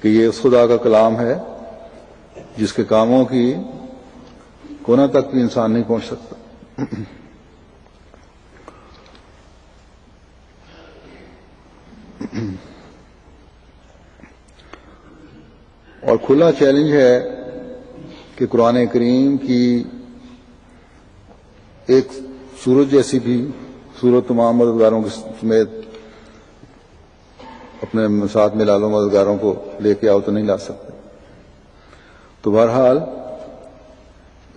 کہ یہ اس خدا کا کلام ہے جس کے کاموں کی کونا تک بھی انسان نہیں پہنچ سکتا. اور کھلا چیلنج ہے کہ قرآن کریم کی ایک سورج جیسی بھی سورت تمام مددگاروں کے سمیت اپنے ساتھ ملا لو مددگاروں کو لے کے آؤ تو نہیں لا سکتے. تو بہرحال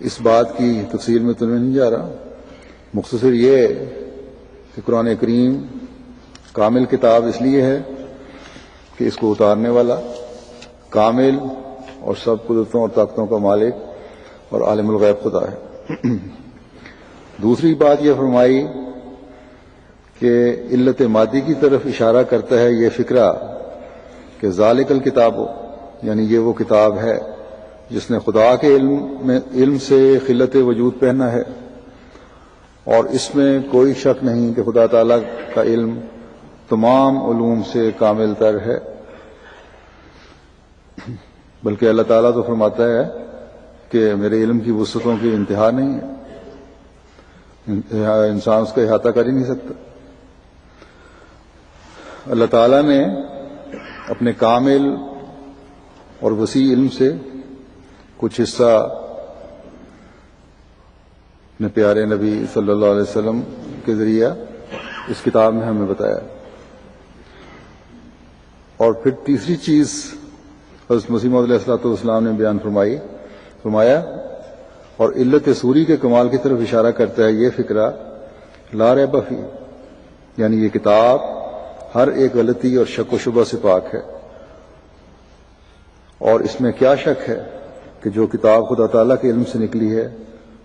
اس بات کی تفصیل میں تو میں نہیں جا رہا، مختصر یہ کہ قرآن کریم کامل کتاب اس لیے ہے کہ اس کو اتارنے والا کامل اور سب قدرتوں اور طاقتوں کا مالک اور عالم الغیب خدا ہے. دوسری بات یہ فرمائی کہ علت مادی کی طرف اشارہ کرتا ہے یہ فکرہ کہ ذالک الکتاب، یعنی یہ وہ کتاب ہے جس نے خدا کے علم سے خلت وجود پہنا ہے، اور اس میں کوئی شک نہیں کہ خدا تعالیٰ کا علم تمام علوم سے کامل تر ہے. بلکہ اللہ تعالیٰ تو فرماتا ہے کہ میرے علم کی وسعتوں کی انتہا نہیں ہے، انسان اس کا احاطہ کر ہی نہیں سکتا. اللہ تعالیٰ نے اپنے کامل اور وسیع علم سے کچھ حصہ اپنے پیارے نبی صلی اللہ علیہ وسلم کے ذریعہ اس کتاب میں ہمیں بتایا. اور پھر تیسری چیز حضرت مسیح موعود علیہ السلام نے بیان فرمایا اور علت سوری کے کمال کی طرف اشارہ کرتا ہے یہ فکرہ لا ریب فی، یعنی یہ کتاب ہر ایک غلطی اور شک و شبہ سے پاک ہے. اور اس میں کیا شک ہے کہ جو کتاب خدا تعالیٰ کے علم سے نکلی ہے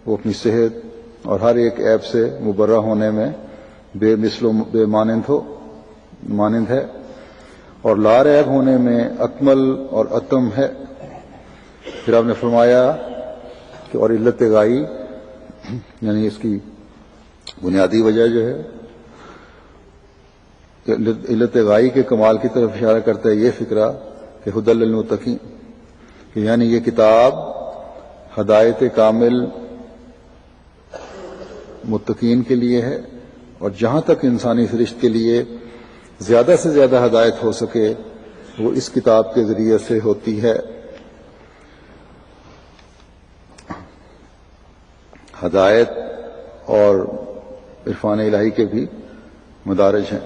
وہ اپنی صحت اور ہر ایک عیب سے مبرہ ہونے میں بے مثل و بے مانند ہے، اور لا ریب ہونے میں اکمل اور اتم ہے. پھر آپ نے فرمایا کہ اور علت غائی، یعنی اس کی بنیادی وجہ جو ہے علت غائی کے کمال کی طرف اشارہ کرتا ہے یہ فکرہ کہ ہدی للمتقین، کہ یعنی یہ کتاب ہدایت کامل متقین کے لیے ہے، اور جہاں تک انسانی سرشت کے لیے زیادہ سے زیادہ ہدایت ہو سکے وہ اس کتاب کے ذریعے سے ہوتی ہے. ہدایت اور عرفان الہی کے بھی مدارج ہیں.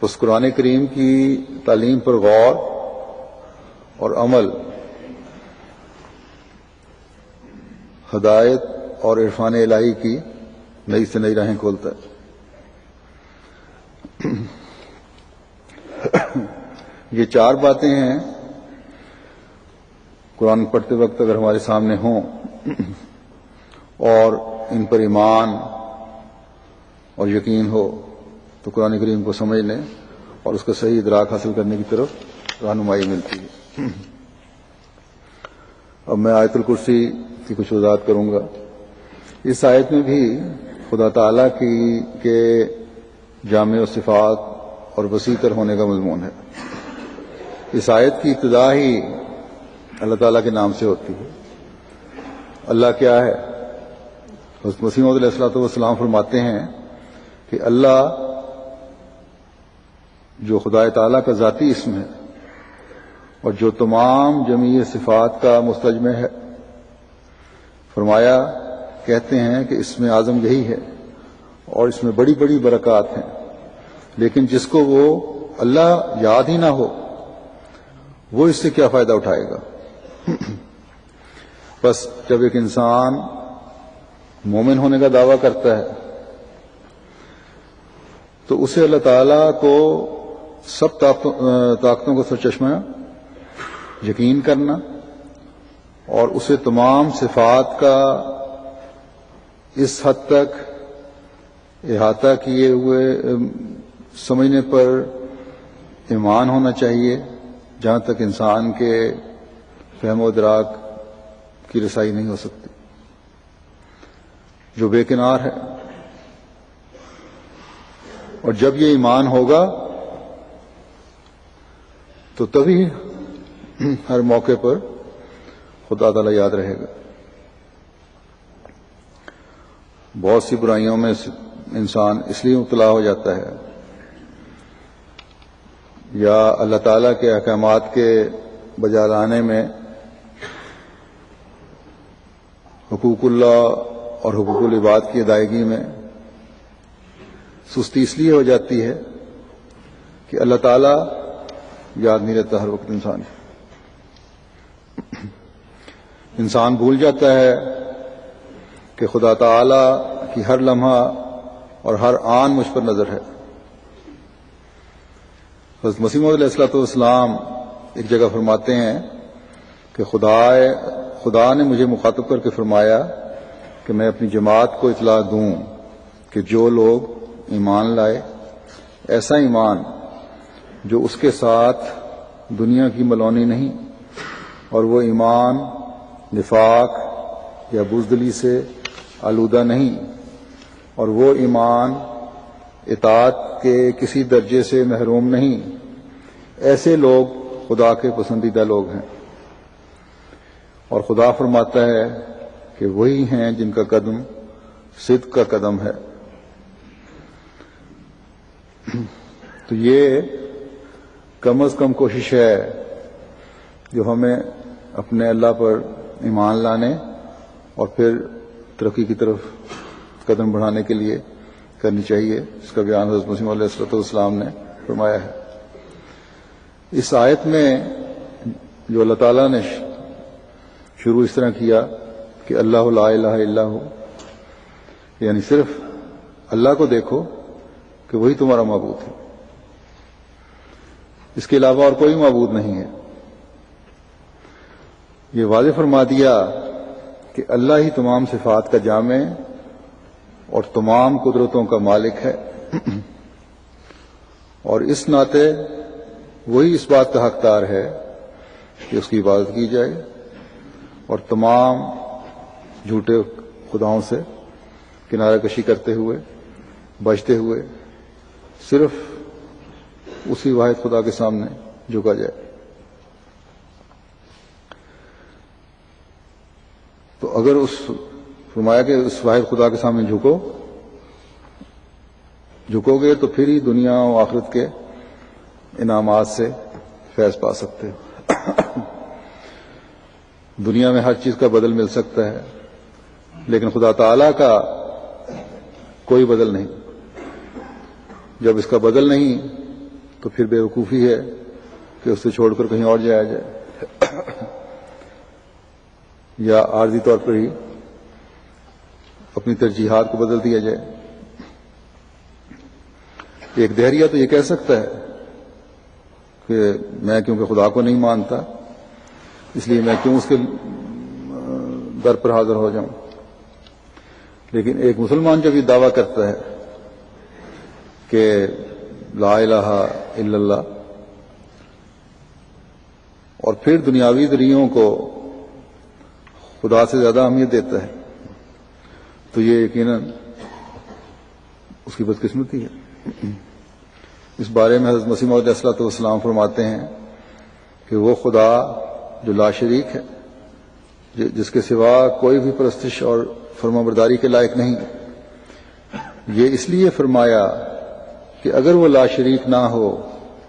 اس قرآن کریم کی تعلیم پر غور اور عمل ہدایت اور عرفان الہی کی نئی سے نئی راہیں کھولتا ہے. یہ چار باتیں ہیں قرآن پڑھتے وقت اگر ہمارے سامنے ہوں اور ان پر ایمان اور یقین ہو تو قرآن کریم کو سمجھ لیں اور اس کا صحیح ادراک حاصل کرنے کی طرف رہنمائی ملتی ہے. اب میں آیت الکرسی کی کچھ وضاحت کروں گا. اس آیت میں بھی خدا تعالیٰ کے جامع صفات اور وسیع تر ہونے کا مضمون ہے. اس آیت کی ابتدا ہی اللہ تعالیٰ کے نام سے ہوتی ہے. اللہ کیا ہے؟ حضرت مسیح موعود علیہ السلام فرماتے ہیں کہ اللہ جو خدا تعالیٰ کا ذاتی اسم ہے اور جو تمام جمیع صفات کا مستجمع ہے، فرمایا کہتے ہیں کہ اس میں اعظم یہی ہے اور اس میں بڑی بڑی برکات ہیں، لیکن جس کو وہ اللہ یاد ہی نہ ہو وہ اس سے کیا فائدہ اٹھائے گا. بس جب ایک انسان مومن ہونے کا دعویٰ کرتا ہے تو اسے اللہ تعالیٰ کو سب طاقتوں کو سرچشمہ یقین کرنا اور اسے تمام صفات کا اس حد تک احاطہ کیے ہوئے سمجھنے پر ایمان ہونا چاہیے جہاں تک انسان کے فہم و ادراک کی رسائی نہیں ہو سکتی، جو بے کنار ہے. اور جب یہ ایمان ہوگا تو تبھی ہر موقع پر خدا تعالیٰ یاد رہے گا. بہت سی برائیوں میں انسان اس لیے مبتلا ہو جاتا ہے یا اللہ تعالیٰ کے احکامات کے بجا لانے میں حقوق اللہ اور حقوق العباد کی ادائیگی میں سستی اس لیے ہو جاتی ہے کہ اللہ تعالیٰ یاد نہیں رہتا ہر وقت انسان بھول جاتا ہے کہ خدا تعالیٰ کی ہر لمحہ اور ہر آن مجھ پر نظر ہے. حضرت مسیح موعود علیہ السلام ایک جگہ فرماتے ہیں کہ خدا نے مجھے مخاطب کر کے فرمایا کہ میں اپنی جماعت کو اطلاع دوں کہ جو لوگ ایمان لائے، ایسا ایمان جو اس کے ساتھ دنیا کی ملونی نہیں، اور وہ ایمان نفاق یا بزدلی سے آلودہ نہیں، اور وہ ایمان اطاعت کے کسی درجے سے محروم نہیں. ایسے لوگ خدا کے پسندیدہ لوگ ہیں، اور خدا فرماتا ہے کہ وہی ہیں جن کا قدم صدق کا قدم ہے. تو یہ کم از کم کوشش ہے جو ہمیں اپنے اللہ پر ایمان لانے اور پھر ترقی کی طرف قدم بڑھانے کے لیے کرنی چاہیے. اس کا بیان حضرت مسیح موعود علیہ السلام نے فرمایا ہے. اس آیت میں جو اللہ تعالیٰ نے شروع اس طرح کیا کہ اللہ لا الہ الا ہو، یعنی صرف اللہ کو دیکھو کہ وہی تمہارا معبود ہے، اس کے علاوہ اور کوئی معبود نہیں ہے. یہ واضح فرما دیا کہ اللہ ہی تمام صفات کا جامع اور تمام قدرتوں کا مالک ہے، اور اس ناطے وہی اس بات کا حقدار ہے کہ اس کی عبادت کی جائے، اور تمام جھوٹے خداؤں سے کنارہ کشی کرتے ہوئے، بچتے ہوئے صرف اسی واحد خدا کے سامنے جھکا جائے. تو اگر فرمایا کہ اس واحد خدا کے سامنے جھکو گے تو پھر ہی دنیا و آخرت کے انعامات سے فیض پا سکتے ہو. دنیا میں ہر چیز کا بدل مل سکتا ہے، لیکن خدا تعالیٰ کا کوئی بدل نہیں. جب اس کا بدل نہیں تو پھر بے وقوفی ہے کہ اس سے چھوڑ کر کہیں اور جایا جائے یا عارضی طور پر ہی اپنی ترجیحات کو بدل دیا جائے. ایک دہریہ تو یہ کہہ سکتا ہے کہ میں کیونکہ خدا کو نہیں مانتا اس لیے میں کیوں اس کے در پر حاضر ہو جاؤں. لیکن ایک مسلمان جب یہ دعویٰ کرتا ہے کہ لا الہ الا اللہ اور پھر دنیاوی ذریعوں کو خدا سے زیادہ اہمیت دیتا ہے تو یہ یقیناً اس کی بدقسمتی ہے. اس بارے میں حضرت مسیح موعود علیہ السلام فرماتے ہیں کہ وہ خدا جو لا شریک ہے، جس کے سوا کوئی بھی پرستش اور فرمانبرداری کے لائق نہیں، یہ اس لیے فرمایا کہ اگر وہ لا شریک نہ ہو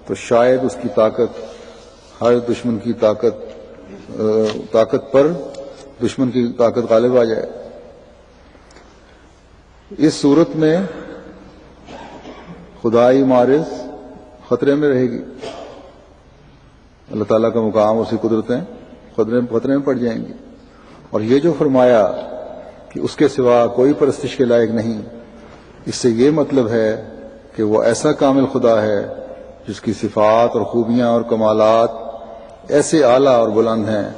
تو شاید اس کی طاقت ہر دشمن کی طاقت پر دشمن کی طاقت غالب آ جائے. اس صورت میں خدائی معرض خطرے میں رہے گی، اللہ تعالیٰ کا مقام اور اس کی قدرتیں خطرے میں پڑ جائیں گی. اور یہ جو فرمایا کہ اس کے سوا کوئی پرستش کے لائق نہیں، اس سے یہ مطلب ہے کہ وہ ایسا کامل خدا ہے جس کی صفات اور خوبیاں اور کمالات ایسے اعلیٰ اور بلند ہیں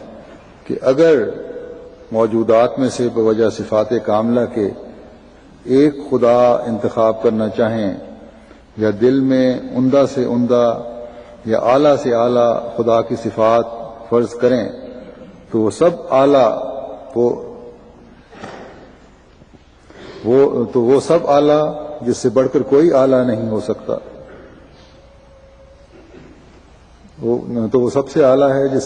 کہ اگر موجودات میں سے بوجہ صفات کاملہ کے ایک خدا انتخاب کرنا چاہیں یا دل میں عمدہ سے عمدہ یا اعلیٰ سے اعلیٰ خدا کی صفات فرض کریں تو وہ سب اعلیٰ وہ سب اعلیٰ جس سے بڑھ کر کوئی اعلیٰ نہیں ہو سکتا. تو وہ سب سے اعلیٰ ہے جس